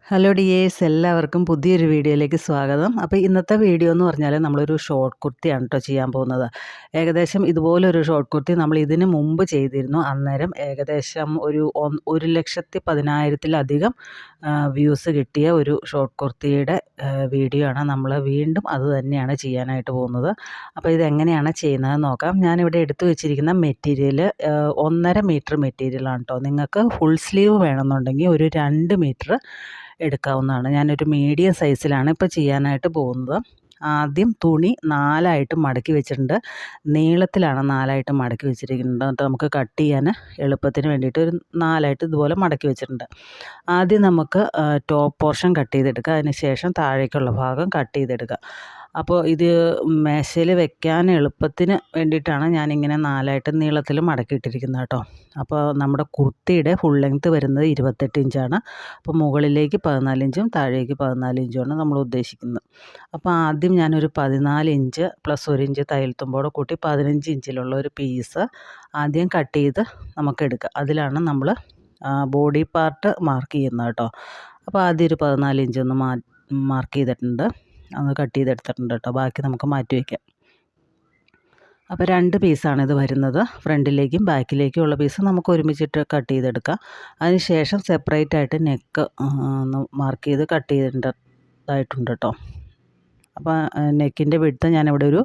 Hello dears, എല്ലാവർക്കും പുതിയൊരു വീഡിയോയിലേക്ക് സ്വാഗതം. അപ്പോൾ ഇന്നത്തെ വീഡിയോ എന്ന് പറഞ്ഞാൽ നമ്മളൊരു ഷോർട്ട് കുർത്തിയാണ് കേട്ടോ ചെയ്യാൻ പോകുന്നത്. ഏകദേശം ഇതുപോലൊരു ഷോർട്ട് കുർത്തി നമ്മൾ ഇതിന് മുമ്പ് ചെയ്തിരുന്നു. അന്നേരം ഏകദേശം ഒരു 1,10,000-ലധികം വ്യൂസ് കിട്ടിയ ഒരു ഷോർട്ട് കുർത്തിയുടെ വീഡിയോ ആണ്. നമ്മൾ വീണ്ടും അത് തന്നെയാണ് ചെയ്യാനായിട്ട് പോകുന്നത്. അപ്പോൾ ഇതെങ്ങനെയാണ് ചെയ്യുന്നതെന്ന് നോക്കാം. ഞാനിവിടെ എടുത്തു വെച്ചിരിക്കുന്ന മെറ്റീരിയൽ 1.5 മീറ്റർ മെറ്റീരിയലാണ് കേട്ടോ. നിങ്ങൾക്ക് ഫുൾ സ്ലീവ് വേണമെന്നുണ്ടെങ്കിൽ ഒരു 2 മീറ്റർ എടുക്കാവുന്നതാണ്. ഞാനൊരു മീഡിയം സൈസിലാണ് ഇപ്പോൾ ചെയ്യാനായിട്ട് പോകുന്നത്. ആദ്യം തുണി 4ആയിട്ട് മടക്കി വെച്ചിട്ടുണ്ട്. നീളത്തിലാണ് 4ആയിട്ട് മടക്കി വെച്ചിരിക്കുന്നത്. എന്നിട്ട് നമുക്ക് കട്ട് ചെയ്യാൻ എളുപ്പത്തിന് വേണ്ടിയിട്ട് ഒരു 4ആയിട്ട് ഇതുപോലെ മടക്കി വെച്ചിട്ടുണ്ട്. ആദ്യം നമുക്ക് ടോപ്പ് പോർഷൻ കട്ട് ചെയ്തെടുക്കുക. അതിന് ശേഷം താഴേക്കുള്ള ഭാഗം കട്ട് ചെയ്തെടുക്കുക. അപ്പോൾ ഇത് മേശയിൽ വെക്കാൻ എളുപ്പത്തിന് വേണ്ടിയിട്ടാണ് ഞാനിങ്ങനെ 4ആയിട്ട് നീളത്തിൽ മടക്കിയിട്ടിരിക്കുന്നത് കേട്ടോ. അപ്പോൾ നമ്മുടെ കുർത്തിയുടെ ഫുൾ ലെങ്ത്ത് വരുന്നത് 28 ഇഞ്ചാണ്. അപ്പോൾ മുകളിലേക്ക് 14 ഇഞ്ചും താഴേക്ക് 14 ഇഞ്ചുമാണ് നമ്മൾ ഉദ്ദേശിക്കുന്നത്. അപ്പോൾ ആദ്യം ഞാനൊരു 14 ഇഞ്ച് പ്ലസ് 1 ഇഞ്ച് തയ്യൽ തുമ്പോടെ കൂട്ടി 15 ഇഞ്ചിലുള്ള ഒരു പീസ് ആദ്യം കട്ട് ചെയ്ത് നമുക്കെടുക്കാം. അതിലാണ് നമ്മൾ ബോഡി പാർട്ട് മാർക്ക് ചെയ്യുന്നത് കേട്ടോ. അപ്പോൾ ആദ്യം ഒരു 14 ഇഞ്ചൊന്ന് മാർക്ക് ചെയ്തിട്ടുണ്ട്, അത് കട്ട് ചെയ്തെടുത്തിട്ടുണ്ട് കേട്ടോ. ബാക്കി നമുക്ക് മാറ്റി വയ്ക്കാം. അപ്പോൾ 2 പീസാണ് ഇത് വരുന്നത്. ഫ്രണ്ടിലേക്കും ബാക്കിലേക്കും ഉള്ള പീസ് നമുക്ക് ഒരുമിച്ചിട്ട് കട്ട് ചെയ്തെടുക്കാം. അതിന് ശേഷം സെപ്പറേറ്റ് ആയിട്ട് നെക്ക് മാർക്ക് ചെയ്ത് കട്ട് ചെയ്തിട്ടുണ്ടായിട്ടുണ്ട് കേട്ടോ. അപ്പോൾ നെക്കിൻ്റെ വിഡ്ത്ത് ഞാനിവിടെ ഒരു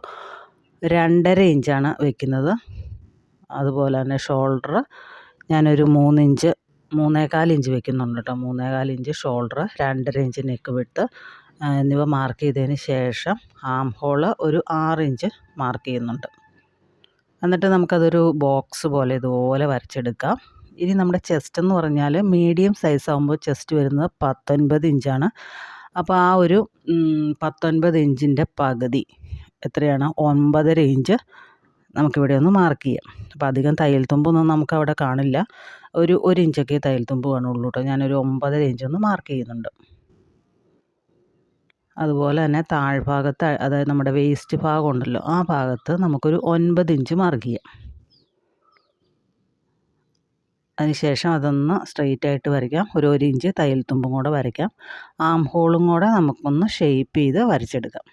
2.5 ഇഞ്ചാണ് വെക്കുന്നത്. അതുപോലെ തന്നെ ഷോൾഡർ ഞാനൊരു 3 ഇഞ്ച് 3.25 ഇഞ്ച് വെക്കുന്നുണ്ട് കേട്ടോ. 3.25 inch shoulder, 2.5 inch neck width എന്നിവ മാർക്ക് ചെയ്തതിന് ശേഷം ആം ഹോള് ഒരു 6 ഇഞ്ച് മാർക്ക് ചെയ്യുന്നുണ്ട്. എന്നിട്ട് നമുക്കതൊരു ബോക്സ് പോലെ ഇതുപോലെ വരച്ചെടുക്കാം. ഇനി നമ്മുടെ ചെസ്റ്റ് എന്ന് പറഞ്ഞാൽ മീഡിയം സൈസ് ആകുമ്പോൾ ചെസ്റ്റ് വരുന്നത് 19 ഇഞ്ചാണ്. അപ്പോൾ ആ ഒരു 19 ഇഞ്ചിൻ്റെ പകുതി എത്രയാണ്, 9.5 ഇഞ്ച് നമുക്കിവിടെ ഒന്ന് മാർക്ക് ചെയ്യാം. അപ്പോൾ അധികം തയ്യൽ തുമ്പൊന്നും നമുക്കവിടെ കാണില്ല. ഒരു ഇഞ്ചൊക്കെ തയ്യൽ തുമ്പ് കാണുള്ളൂ കേട്ടോ. ഞാനൊരു 9.5 ഇഞ്ചൊന്ന് മാർക്ക് ചെയ്യുന്നുണ്ട്. അതുപോലെ തന്നെ താഴ്ഭാഗത്ത്, അതായത് നമ്മുടെ വേസ്റ്റ് ഭാഗം ഉണ്ടല്ലോ, ആ ഭാഗത്ത് നമുക്കൊരു 9 ഇഞ്ച് മാർക്ക് ചെയ്യാം. അതിനുശേഷം അതൊന്ന് സ്ട്രെയിറ്റ് ആയിട്ട് വരയ്ക്കാം. ഒരു ഇഞ്ച് തയ്യൽ തുമ്പും കൂടെ വരയ്ക്കാം. ആം ഹോളും കൂടെ നമുക്കൊന്ന് ഷേപ്പ് ചെയ്ത് വരച്ചെടുക്കാം.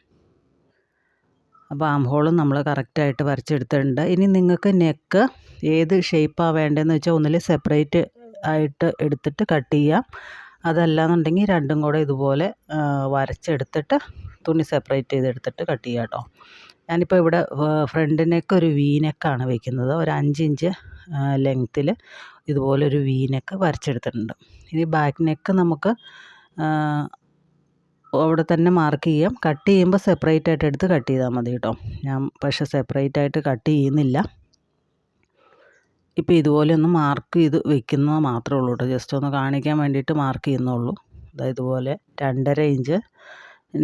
അപ്പോൾ ആം ഹോളും നമ്മൾ കറക്റ്റായിട്ട് വരച്ചെടുത്തിട്ടുണ്ട്. ഇനി നിങ്ങൾക്ക് നെക്ക് ഏത് ഷേപ്പാണ് വേണ്ടതെന്ന് വെച്ചാൽ ഒന്നിൽ സെപ്പറേറ്റ് ആയിട്ട് എടുത്തിട്ട് കട്ട് ചെയ്യാം. അതല്ലാന്നുണ്ടെങ്കിൽ രണ്ടും കൂടെ ഇതുപോലെ വരച്ചെടുത്തിട്ട് തുണി സെപ്പറേറ്റ് ചെയ്തെടുത്തിട്ട് കട്ട് ചെയ്യാം കേട്ടോ. ഞാനിപ്പോൾ ഇവിടെ ഫ്രണ്ട് നെക്ക് ഒരു വി നെക്കാണ് വയ്ക്കുന്നത്. ഒരു 5 ഇഞ്ച് ലെങ്ത്തിൽ ഇതുപോലൊരു വി നെക്ക് വരച്ചെടുത്തിട്ടുണ്ട്. ഇനി ബാക്ക് നെക്ക് നമുക്ക് അവിടെ തന്നെ മാർക്ക് ചെയ്യാം. കട്ട് ചെയ്യുമ്പോൾ സെപ്പറേറ്റ് ആയിട്ട് എടുത്ത് കട്ട് ചെയ്താൽ മതി കേട്ടോ. ഞാൻ പക്ഷേ സെപ്പറേറ്റ് ആയിട്ട് കട്ട് ചെയ്യുന്നില്ല. ഇപ്പോൾ ഇതുപോലെ ഒന്ന് മാർക്ക് ചെയ്ത് വെക്കുന്നത് മാത്രമേ ഉള്ളൂ കേട്ടോ. ജസ്റ്റ് ഒന്ന് കാണിക്കാൻ വേണ്ടിയിട്ട് മാർക്ക് ചെയ്യുന്നുള്ളൂ. അതായത് ഇതുപോലെ 2.5 ഇഞ്ച്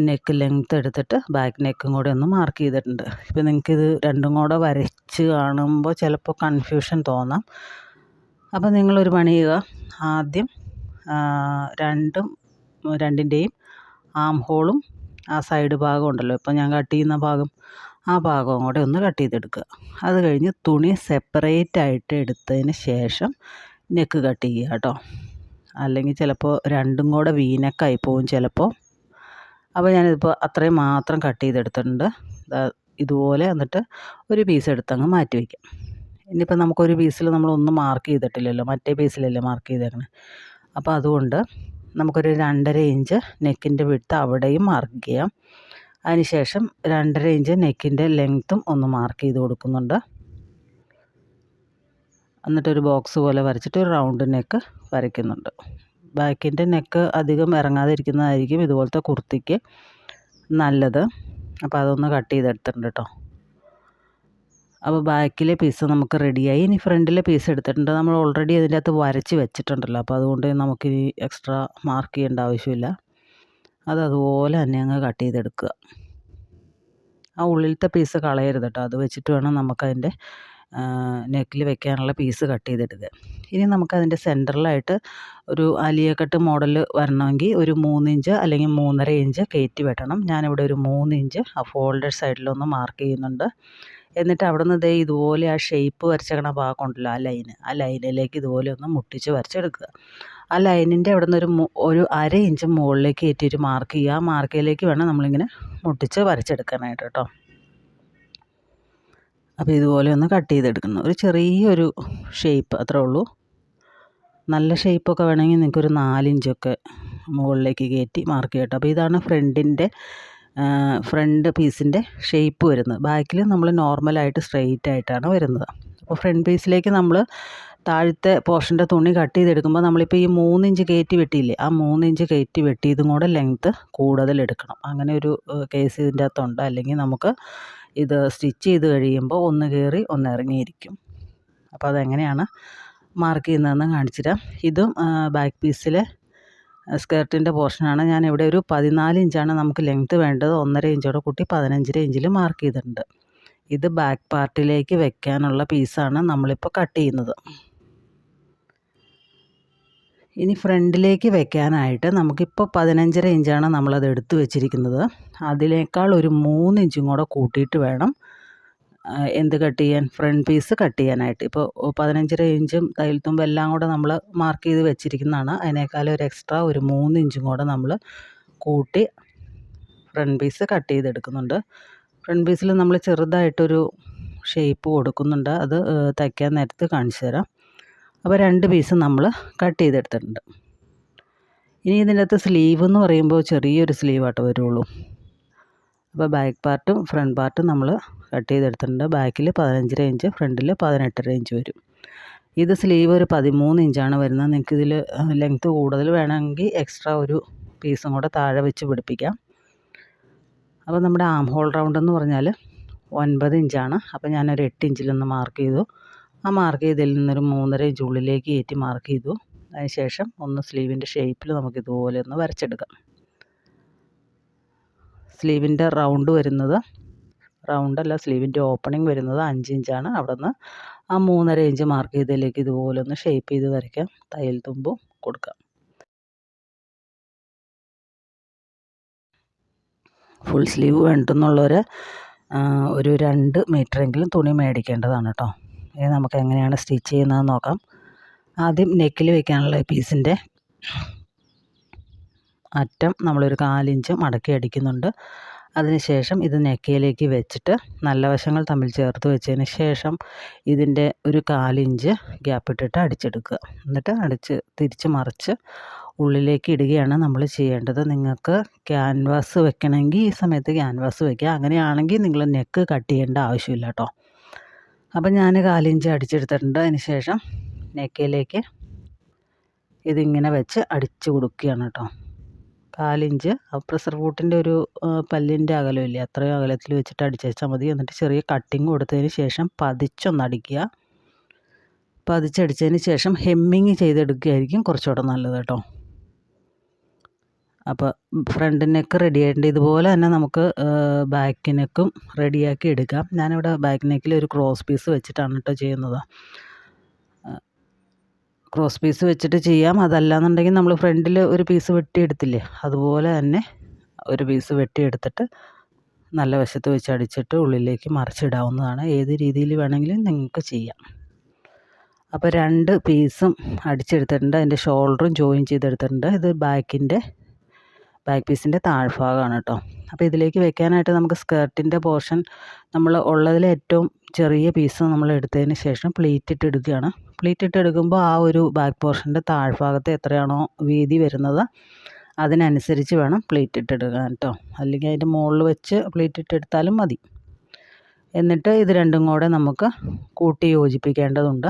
നെക്ക് ലെങ്ത്ത് എടുത്തിട്ട് ബാക്ക് നെക്കും കൂടെ ഒന്ന് മാർക്ക് ചെയ്തിട്ടുണ്ട്. ഇപ്പോൾ നിങ്ങൾക്കിത് രണ്ടും കൂടെ വരച്ച് കാണുമ്പോൾ ചിലപ്പോൾ കൺഫ്യൂഷൻ തോന്നാം. അപ്പോൾ നിങ്ങളൊരു പണി ചെയ്യുക. ആദ്യം രണ്ടിൻ്റെയും ആം ഹോളും ആ സൈഡ് ഭാഗം ഉണ്ടല്ലോ, ഇപ്പോൾ ഞാൻ കട്ട് ചെയ്യുന്ന ഭാഗം, ആ ഭാഗവും കൂടെ ഒന്ന് കട്ട് ചെയ്തെടുക്കുക. അത് കഴിഞ്ഞ് തുണി സെപ്പറേറ്റ് ആയിട്ട് എടുത്തതിന് ശേഷം നെക്ക് കട്ട് ചെയ്യുക കേട്ടോ. അല്ലെങ്കിൽ ചിലപ്പോൾ രണ്ടും കൂടെ വീനക്കായി പോവും ചിലപ്പോൾ. അപ്പോൾ ഞാനിതിപ്പോൾ അത്രയും മാത്രം കട്ട് ചെയ്തെടുത്തിട്ടുണ്ട്. ഇതുപോലെ എന്നിട്ട് ഒരു പീസ് എടുത്തങ്ങ് മാറ്റി വയ്ക്കാം. ഇനിയിപ്പോൾ നമുക്കൊരു പീസിൽ നമ്മളൊന്നും മാർക്ക് ചെയ്തിട്ടില്ലല്ലോ, മറ്റേ പീസിലല്ലേ മാർക്ക് ചെയ്തേക്കണേ. അപ്പോൾ അതുകൊണ്ട് നമുക്കൊരു 2.5 ഇഞ്ച് നെക്കിൻ്റെ വിഡ്ത്ത് അവിടെയും മാർക്ക് ചെയ്യാം. അതിനുശേഷം 2.5 ഇഞ്ച് നെക്കിൻ്റെ ലെങ്ത്തും ഒന്ന് മാർക്ക് ചെയ്ത് കൊടുക്കുന്നുണ്ട്. എന്നിട്ടൊരു ബോക്സ് പോലെ വരച്ചിട്ട് ഒരു റൗണ്ട് നെക്ക് വരയ്ക്കുന്നുണ്ട്. ബാക്കിൻ്റെ നെക്ക് അധികം ഇറങ്ങാതിരിക്കുന്നതായിരിക്കും ഇതുപോലത്തെ കുർത്തിക്ക് നല്ലത്. അപ്പോൾ അതൊന്ന് കട്ട് ചെയ്തെടുത്തിട്ടുണ്ട് കേട്ടോ. അപ്പോൾ ബാക്കിലെ പീസ് നമുക്ക് റെഡിയായി. ഇനി ഫ്രണ്ടിലെ പീസ് എടുത്തിട്ടുണ്ട്. നമ്മൾ ഓൾറെഡി അതിൻ്റെ അകത്ത് വരച്ച് വെച്ചിട്ടുണ്ടല്ലോ. അപ്പോൾ അതുകൊണ്ട് നമുക്കിനി എക്സ്ട്രാ മാർക്ക് ചെയ്യേണ്ട ആവശ്യമില്ല. അതുപോലെ തന്നെ അങ്ങ് കട്ട് ചെയ്തെടുക്കുക. ആ ഉള്ളിലത്തെ പീസ് കളയരുത് കേട്ടോ. അത് വെച്ചിട്ട് വേണം നമുക്കതിൻ്റെ നെക്കിൽ വെക്കാനുള്ള പീസ് കട്ട് ചെയ്തെടുക്കുക. ഇനി നമുക്കതിൻ്റെ സെൻറ്ററിലായിട്ട് ഒരു ആലിയ കട്ട് മോഡൽ വരണമെങ്കിൽ ഒരു 3 ഇഞ്ച് അല്ലെങ്കിൽ 3.5 ഇഞ്ച് കയറ്റി വെട്ടണം. ഞാനിവിടെ ഒരു 3 ഇഞ്ച് ആ ഫോൾഡഡ് സൈഡിലൊന്ന് മാർക്ക് ചെയ്യുന്നുണ്ട്. എന്നിട്ട് അവിടെ നിന്ന് ദേ ഇതുപോലെ ആ ഷേപ്പ് വരച്ചേക്കണ ഭാഗം ഉണ്ടല്ലോ, ആ ലൈനിലേക്ക് ഇതുപോലെ ഒന്ന് മുട്ടിച്ച് വരച്ചെടുക്കുക. ആ ലൈനിൻ്റെ അവിടെ നിന്ന് ഒരു 1/2 ഇഞ്ച് മുകളിലേക്ക് കയറ്റിയിട്ട് മാർക്ക് ചെയ്യുക. ആ മാർക്കയിലേക്ക് വേണം നമ്മളിങ്ങനെ മുട്ടിച്ച് വരച്ചെടുക്കാനായിട്ട് കേട്ടോ. അപ്പോൾ ഇതുപോലെ ഒന്ന് കട്ട് ചെയ്തെടുക്കണം. ഒരു ചെറിയൊരു ഷേപ്പ് അത്രേ ഉള്ളൂ. നല്ല ഷേപ്പൊക്കെ വേണമെങ്കിൽ നിങ്ങൾക്കൊരു 4 ഇഞ്ചൊക്കെ മുകളിലേക്ക് കയറ്റി മാർക്ക് ചെയ്യട്ടോ. അപ്പോൾ ഇതാണ് ഫ്രണ്ട് പീസിൻ്റെ ഷേപ്പ് വരുന്നത്. ബാക്കിൽ നമ്മൾ നോർമലായിട്ട് സ്ട്രെയിറ്റ് ആയിട്ടാണ് വരുന്നത്. അപ്പോൾ ഫ്രണ്ട് പീസിലേക്ക് നമ്മൾ താഴത്തെ പോർഷൻ്റെ തുണി കട്ട് ചെയ്തെടുക്കുമ്പോൾ നമ്മളിപ്പോൾ ഈ 3 ഇഞ്ച് കയറ്റി വെട്ടിയില്ലേ, ആ 3 ഇഞ്ച് കയറ്റി വെട്ടിയതും കൂടെ ലെങ്ത്ത് കൂടുതൽ എടുക്കണം. അങ്ങനെ ഒരു കേസ് ഇതിൻ്റെ അകത്തുണ്ട്. അല്ലെങ്കിൽ നമുക്ക് ഇത് സ്റ്റിച്ച് ചെയ്ത് കഴിയുമ്പോൾ ഒന്ന് കയറി ഒന്ന് ഇറങ്ങിയിരിക്കും. അപ്പോൾ അതെങ്ങനെയാണ് മാർക്ക് ചെയ്യുന്നതെന്ന് കാണിച്ചുതരാം. ഇതും ബാക്ക് പീസിലെ സ്കേർട്ടിൻ്റെ പോർഷനാണ്. ഞാനിവിടെ ഒരു 14 ഇഞ്ചാണ് നമുക്ക് ലെങ്ത്ത് വേണ്ടത്. 1.5 ഇഞ്ചോടെ കൂട്ടി 15 ഇഞ്ചിൽ മാർക്ക് ചെയ്തിട്ടുണ്ട്. ഇത് ബാക്ക് പാർട്ടിലേക്ക് വെക്കാനുള്ള പീസാണ് നമ്മളിപ്പോൾ കട്ട് ചെയ്യുന്നത്. ഇനി ഫ്രണ്ടിലേക്ക് വെക്കാനായിട്ട് നമുക്കിപ്പോൾ 15.5 ഇഞ്ചാണ് നമ്മളത് എടുത്ത് വെച്ചിരിക്കുന്നത്. അതിനേക്കാൾ ഒരു 3 ഇഞ്ചും കൂടെ കൂട്ടിയിട്ട് വേണം എന്ത് കട്ട് ചെയ്യാൻ, ഫ്രണ്ട് പീസ് കട്ട് ചെയ്യാനായിട്ട്. ഇപ്പോൾ 15.5 ഇഞ്ചും തയ്യൽ തുമ്പും എല്ലാം കൂടെ നമ്മൾ മാർക്ക് ചെയ്ത് വെച്ചിരിക്കുന്നതാണ്. അതിനേക്കാൾ ഒരു എക്സ്ട്രാ ഒരു 3 ഇഞ്ചും കൂടെ നമ്മൾ കൂട്ടി ഫ്രണ്ട് പീസ് കട്ട് ചെയ്തെടുക്കുന്നുണ്ട്. ഫ്രണ്ട് പീസിൽ നമ്മൾ ചെറുതായിട്ടൊരു ഷേപ്പ് കൊടുക്കുന്നുണ്ട്. അത് തയ്ക്കാൻ നേരത്ത് കാണിച്ചു തരാം. അപ്പോൾ 2 പീസ് നമ്മൾ കട്ട് ചെയ്തെടുത്തിട്ടുണ്ട്. ഇനി ഇതിൻ്റെ അകത്ത് സ്ലീവ് എന്ന് പറയുമ്പോൾ ചെറിയൊരു സ്ലീവായിട്ട് വരുള്ളൂ. അപ്പോൾ ബാക്ക് പാർട്ടും ഫ്രണ്ട് പാർട്ടും നമ്മൾ കട്ട് ചെയ്തെടുത്തിട്ടുണ്ട്. ബാക്കിൽ 15.5 ഇഞ്ച്, ഫ്രണ്ടിൽ 18.5 ഇഞ്ച് വരും. ഇത് സ്ലീവ് ഒരു 13 ഇഞ്ചാണ് വരുന്നത്. നിങ്ങൾക്ക് ഇതിൽ ലെങ്ത്ത് കൂടുതൽ വേണമെങ്കിൽ എക്സ്ട്രാ ഒരു പീസും കൂടെ താഴെ വെച്ച് പിടിപ്പിക്കാം. അപ്പോൾ നമ്മുടെ ആം ഹോൾ റൗണ്ട് എന്ന് പറഞ്ഞാൽ 9 ഇഞ്ചാണ്. അപ്പോൾ ഞാനൊരു 8 ഇഞ്ചിലൊന്ന് മാർക്ക് ചെയ്തു. ആ മാർക്ക് ചെയ്തതിൽ നിന്നൊരു 3.5 ഇഞ്ച് ഉള്ളിലേക്ക് കയറ്റി മാർക്ക് ചെയ്തു. അതിന് ശേഷം ഒന്ന് സ്ലീവിൻ്റെ ഷേപ്പിൽ നമുക്ക് ഇതുപോലെ ഒന്ന് വരച്ചെടുക്കാം. സ്ലീവിൻ്റെ സ്ലീവിൻ്റെ ഓപ്പണിംഗ് വരുന്നത് 5 ഇഞ്ചാണ്. അവിടെ നിന്ന് ആ 3.5 ഇഞ്ച് മാർക്ക് ചെയ്തതിലേക്ക് ഇതുപോലെ ഒന്ന് ഷേപ്പ് ചെയ്ത് വരയ്ക്കാം. തയ്യൽ തുമ്പും കൊടുക്കാം. ഫുൾ സ്ലീവ് വേണ്ടെന്നുള്ളവർ ഒരു 2 മീറ്ററെങ്കിലും തുണി മേടിക്കേണ്ടതാണ് കേട്ടോ. ഇനി നമുക്ക് എങ്ങനെയാണ് സ്റ്റിച്ച് ചെയ്യുന്നതെന്ന് നോക്കാം. ആദ്യം നെക്കിൽ വയ്ക്കാനുള്ള പീസിൻ്റെ അറ്റം നമ്മളൊരു 4 ഇഞ്ച് മടക്കി അടിക്കുന്നുണ്ട്. അതിനുശേഷം ഇത് നെക്കയിലേക്ക് വെച്ചിട്ട് നല്ല വശങ്ങൾ തമ്മിൽ ചേർത്ത് വെച്ചതിന് ശേഷം ഇതിൻ്റെ ഒരു 4 ഇഞ്ച് ഗ്യാപ്പ് ഇട്ടിട്ട് അടിച്ചെടുക്കുക. എന്നിട്ട് തിരിച്ച് മറിച്ച് ഉള്ളിലേക്ക് ഇടുകയാണ് നമ്മൾ ചെയ്യേണ്ടത്. നിങ്ങൾക്ക് ക്യാൻവാസ് വെക്കണമെങ്കിൽ ഈ സമയത്ത് ക്യാൻവാസ് വയ്ക്കുക. അങ്ങനെയാണെങ്കിൽ നിങ്ങൾ നെക്ക് കട്ട് ചെയ്യേണ്ട ആവശ്യമില്ല കേട്ടോ. അപ്പം ഞാൻ 4 ഇഞ്ച് അടിച്ചെടുത്തിട്ടുണ്ട്. അതിന് ശേഷം നെക്കയിലേക്ക് ഇതിങ്ങനെ വെച്ച് അടിച്ച് കൊടുക്കുകയാണ് കേട്ടോ. 4 ഇഞ്ച് പ്രഷർ ഫൂട്ടിൻ്റെ ഒരു പല്ലിൻ്റെ അകലമില്ലേ, അത്രയും അകലത്തിൽ വെച്ചിട്ട് അടിച്ചാൽ മതി. എന്നിട്ട് ചെറിയ കട്ടിങ് കൊടുത്തതിന് ശേഷം പതിച്ചൊന്നടിക്കുക. പതിച്ചടിച്ചതിന് ശേഷം ഹെമ്മിങ് ചെയ്തെടുക്കുകയായിരിക്കും കുറച്ചുകൂടെ നല്ലത് കേട്ടോ. അപ്പോൾ ഫ്രണ്ട് നെക്ക് റെഡി ആയിട്ടുണ്ട്. ഇതുപോലെ തന്നെ നമുക്ക് ബാക്ക് നെക്കും റെഡിയാക്കി എടുക്കാം. ഞാനിവിടെ ബാക്ക് നെക്കിൽ ഒരു ക്രോസ് പീസ് വെച്ചിട്ടാണ് കേട്ടോ ചെയ്യുന്നത്. ക്രോസ് പീസ് വെച്ചിട്ട് ചെയ്യാം. അതല്ലാന്നുണ്ടെങ്കിൽ നമ്മൾ ഫ്രണ്ടിൽ ഒരു പീസ് വെട്ടിയെടുത്തില്ലേ, അതുപോലെ തന്നെ ഒരു പീസ് വെട്ടിയെടുത്തിട്ട് നല്ല വശത്ത് വെച്ച് അടിച്ചിട്ട് ഉള്ളിലേക്ക് മറിച്ചിടാവുന്നതാണ്. ഏത് രീതിയിൽ വേണമെങ്കിലും നിങ്ങൾക്ക് ചെയ്യാം. അപ്പോൾ 2 പീസും അടിച്ചെടുത്തിട്ടുണ്ട്. അതിൻ്റെ ഷോൾഡറും ജോയിൻ ചെയ്തെടുത്തിട്ടുണ്ട്. ഇത് ബാക്ക് പീസിൻ്റെ താഴ്ഭാഗമാണ് കേട്ടോ. അപ്പോൾ ഇതിലേക്ക് വെക്കാനായിട്ട് നമുക്ക് സ്കേർട്ടിൻ്റെ പോർഷൻ നമ്മൾ ഉള്ളതിൽ ഏറ്റവും ചെറിയ പീസ് നമ്മൾ എടുത്തതിന് ശേഷം പ്ലീറ്റ് ഇട്ട് എടുക്കുകയാണ്. പ്ലീറ്റ് ഇട്ട് എടുക്കുമ്പോൾ ആ ഒരു ബാക്ക് പോർഷൻ്റെ താഴ്ഭാഗത്ത് എത്രയാണോ വീതി വരുന്നത് അതിനനുസരിച്ച് വേണം പ്ലീറ്റ് ഇട്ടെടുക്കാൻ കേട്ടോ. അല്ലെങ്കിൽ അതിൻ്റെ മുകളിൽ വെച്ച് പ്ലീറ്റ് ഇട്ടെടുത്താലും മതി. എന്നിട്ട് ഇത് രണ്ടും കൂടെ നമുക്ക് കൂട്ടി യോജിപ്പിക്കേണ്ടതുണ്ട്.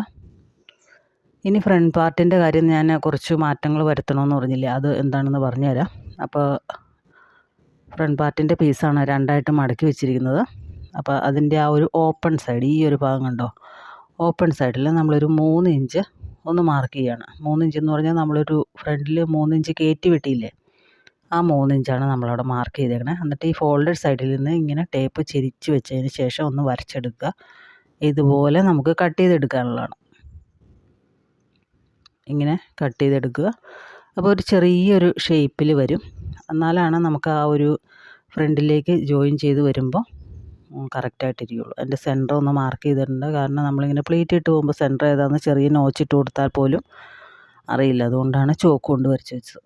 ഇനി ഫ്രണ്ട് പാർട്ടിൻ്റെ കാര്യം ഞാൻ കുറച്ച് മാറ്റങ്ങൾ വരുത്തണമെന്ന് പറഞ്ഞില്ലേ, അത് എന്താണെന്ന് പറഞ്ഞുതരാം. അപ്പോൾ ഫ്രണ്ട് പാർട്ടിൻ്റെ പീസാണ് 2ആയിട്ട് മടക്കി വെച്ചിരിക്കുന്നത്. അപ്പോൾ അതിൻ്റെ ആ ഒരു ഓപ്പൺ സൈഡ്, ഈ ഒരു ഭാഗം കണ്ടോ, ഓപ്പൺ സൈഡിൽ നമ്മളൊരു 3 ഇഞ്ച് ഒന്ന് മാർക്ക് ചെയ്യുകയാണ്. 3 ഇഞ്ച് എന്ന് പറഞ്ഞാൽ നമ്മളൊരു ഫ്രണ്ടിൽ 3 ഇഞ്ച് കയറ്റി വെട്ടിയില്ലേ, ആ 3 ഇഞ്ചാണ് നമ്മളവിടെ മാർക്ക് ചെയ്തേക്കണേ. എന്നിട്ട് ഈ ഫോൾഡഡ് സൈഡിൽ നിന്ന് ഇങ്ങനെ ടേപ്പ് ചെരിച്ച് വെച്ചതിന് ശേഷം ഒന്ന് വരച്ചെടുക്കുക. ഇതുപോലെ നമുക്ക് കട്ട് ചെയ്തെടുക്കാനുള്ളതാണ്. ഇങ്ങനെ കട്ട് ചെയ്തെടുക്കുക. അപ്പോൾ ഒരു ചെറിയൊരു ഷേപ്പിൽ വരും. എന്നാലാണ് നമുക്ക് ആ ഒരു ഫ്രണ്ടിലേക്ക് ജോയിൻ ചെയ്ത് വരുമ്പോൾ കറക്റ്റായിട്ടിരിക്കുള്ളൂ. അതിൻ്റെ സെൻറ്റർ ഒന്ന് മാർക്ക് ചെയ്തിട്ടുണ്ട്. കാരണം നമ്മളിങ്ങനെ പ്ലീറ്റ് ഇട്ട് പോകുമ്പോൾ സെൻറ്റർ ഏതാണെന്ന് ചെറിയ നോച്ചിട്ട് കൊടുത്താൽ പോലും അറിയില്ല, അതുകൊണ്ടാണ് ചോക്ക് കൊണ്ട് വരച്ച് വെച്ചത്.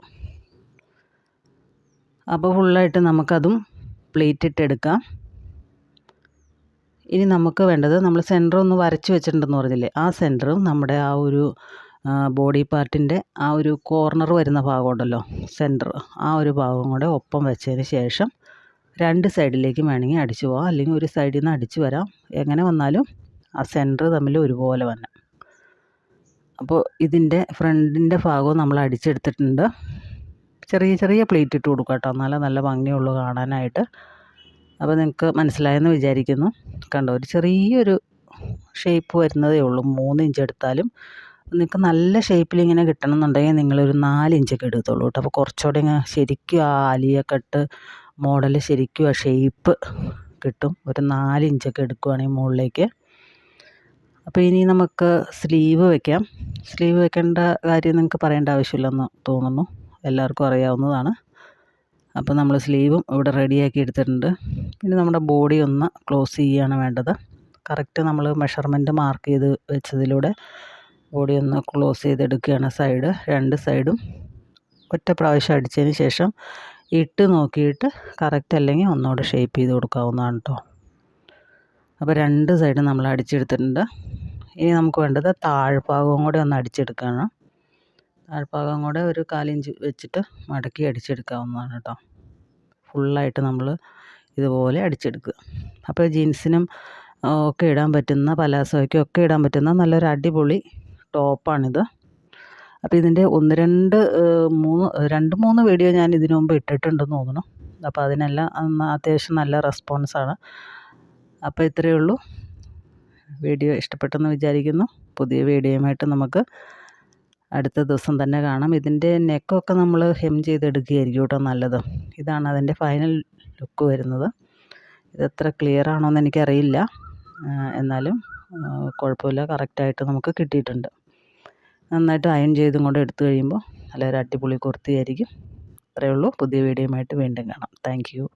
അപ്പോൾ ഫുള്ളായിട്ട് നമുക്കതും പ്ലേറ്റ് ഇട്ടെടുക്കാം. ഇനി നമുക്ക് വേണ്ടത്, നമ്മൾ സെൻറ്റർ ഒന്ന് വരച്ച് വെച്ചിട്ടുണ്ടെന്ന് പറഞ്ഞില്ലേ, ആ സെൻറ്ററും നമ്മുടെ ആ ഒരു ബോഡി പാർട്ടിൻ്റെ ആ ഒരു കോർണർ വരുന്ന ഭാഗമുണ്ടല്ലോ, സെൻറ്റർ, ആ ഒരു ഭാഗം കൂടെ ഒപ്പം വെച്ചതിന് ശേഷം 2 സൈഡിലേക്കും വേണമെങ്കിൽ അടിച്ചു പോകാം, അല്ലെങ്കിൽ ഒരു സൈഡിൽ നിന്ന് അടിച്ചു വരാം. എങ്ങനെ വന്നാലും ആ സെൻറ്റർ തമ്മിൽ ഒരുപോലെ വരണം. അപ്പോൾ ഇതിൻ്റെ ഫ്രണ്ടിൻ്റെ ഭാഗവും നമ്മൾ അടിച്ചെടുത്തിട്ടുണ്ട്. ചെറിയ ചെറിയ പ്ലേറ്റ് ഇട്ട് കൊടുക്കുക കേട്ടോ, എന്നാലേ നല്ല ഭംഗിയുള്ളൂ കാണാനായിട്ട്. അപ്പോൾ നിങ്ങൾക്ക് മനസ്സിലായെന്ന് വിചാരിക്കുന്നു. കണ്ടോ, ഒരു ചെറിയൊരു ഷേപ്പ് വരുന്നതേ ഉള്ളൂ. 3 ഇഞ്ച് എടുത്താലും നിങ്ങൾക്ക് നല്ല ഷേപ്പിൽ ഇങ്ങനെ കിട്ടണം എന്നുണ്ടെങ്കിൽ നിങ്ങളൊരു 4 ഇഞ്ചൊക്കെ എടുത്തോളൂ കേട്ടോ. അപ്പോൾ കുറച്ചുകൂടെ ഇങ്ങനെ ശരിക്കും ആ അലിയക്കട്ട് മോഡൽ ശരിക്കും ആ ഷേപ്പ് കിട്ടും. ഒരു 4 ഇഞ്ചൊക്കെ എടുക്കുകയാണെങ്കിൽ മുകളിലേക്ക്. അപ്പോൾ ഇനി നമുക്ക് സ്ലീവ് വെക്കാം. സ്ലീവ് വെക്കേണ്ട കാര്യം നിങ്ങൾക്ക് പറയേണ്ട ആവശ്യമില്ലെന്ന് തോന്നുന്നു, എല്ലാവർക്കും അറിയാവുന്നതാണ്. അപ്പോൾ നമ്മൾ സ്ലീവും ഇവിടെ റെഡിയാക്കി എടുത്തിട്ടുണ്ട്. ഇനി നമ്മുടെ ബോഡി ഒന്ന് ക്ലോസ് ചെയ്യുകയാണ് വേണ്ടത്. കറക്റ്റ് നമ്മൾ മെഷർമെൻറ്റ് മാർക്ക് ചെയ്ത് വെച്ചതിലൂടെ ബോഡി ഒന്ന് ക്ലോസ് ചെയ്തെടുക്കുകയാണ്. 2 സൈഡും ഒറ്റ പ്രാവശ്യം അടിച്ചതിന് ശേഷം ഇട്ട് നോക്കിയിട്ട് കറക്റ്റ് അല്ലെങ്കിൽ ഒന്നുകൂടെ ഷേപ്പ് ചെയ്ത് കൊടുക്കാവുന്നതാണ് കേട്ടോ. അപ്പോൾ 2 സൈഡും നമ്മൾ അടിച്ചെടുത്തിട്ടുണ്ട്. ഇനി നമുക്ക് വേണ്ടത് താഴ്ഭാഗവും കൂടെ ഒന്ന് അടിച്ചെടുക്കുകയാണ്. താഴ്ഭാഗം കൂടെ ഒരു 1/4 ഇഞ്ച് വെച്ചിട്ട് മടക്കി അടിച്ചെടുക്കാവുന്നതാണ് കേട്ടോ. ഫുള്ളായിട്ട് നമ്മൾ ഇതുപോലെ അടിച്ചെടുക്കുക. അപ്പോൾ ജീൻസിനും ഒക്കെ ഇടാൻ പറ്റുന്ന, പലാസോയ്ക്കും ഒക്കെ ഇടാൻ പറ്റുന്ന നല്ലൊരു അടിപൊളി ടോപ്പാണിത്. അപ്പോൾ ഇതിൻ്റെ 2-3 വീഡിയോ ഞാൻ ഇതിനു മുമ്പ് ഇട്ടിട്ടുണ്ടെന്ന് തോന്നുന്നു. അപ്പോൾ അതിനെല്ലാം അത്യാവശ്യം നല്ല റെസ്പോൺസാണ്. അപ്പോൾ ഇത്രയേ ഉള്ളൂ. വീഡിയോ ഇഷ്ടപ്പെട്ടെന്ന് വിചാരിക്കുന്നു. പുതിയ വീഡിയോയുമായിട്ട് നമുക്ക് അടുത്ത ദിവസം തന്നെ കാണാം. ഇതിൻ്റെ നെക്കൊക്കെ നമ്മൾ ഹെം ചെയ്തെടുക്കുകയായിരിക്കും കേട്ടോ നല്ലത്. ഇതാണ് അതിൻ്റെ ഫൈനൽ ലുക്ക് വരുന്നത്. ഇതെത്ര ക്ലിയർ ആണോയെന്ന് എനിക്കറിയില്ല, എന്നാലും കുഴപ്പമില്ല, കറക്റ്റായിട്ട് നമുക്ക് കിട്ടിയിട്ടുണ്ട്. നന്നായിട്ട് അയൺ ചെയ്തും കൊണ്ട് എടുത്തു കഴിയുമ്പോൾ നല്ലൊരു അടിപൊളി കുർത്തിയായിരിക്കും. ഇത്രയേ ഉള്ളൂ. പുതിയ വീഡിയോയുമായിട്ട് വീണ്ടും കാണാം. Thank you.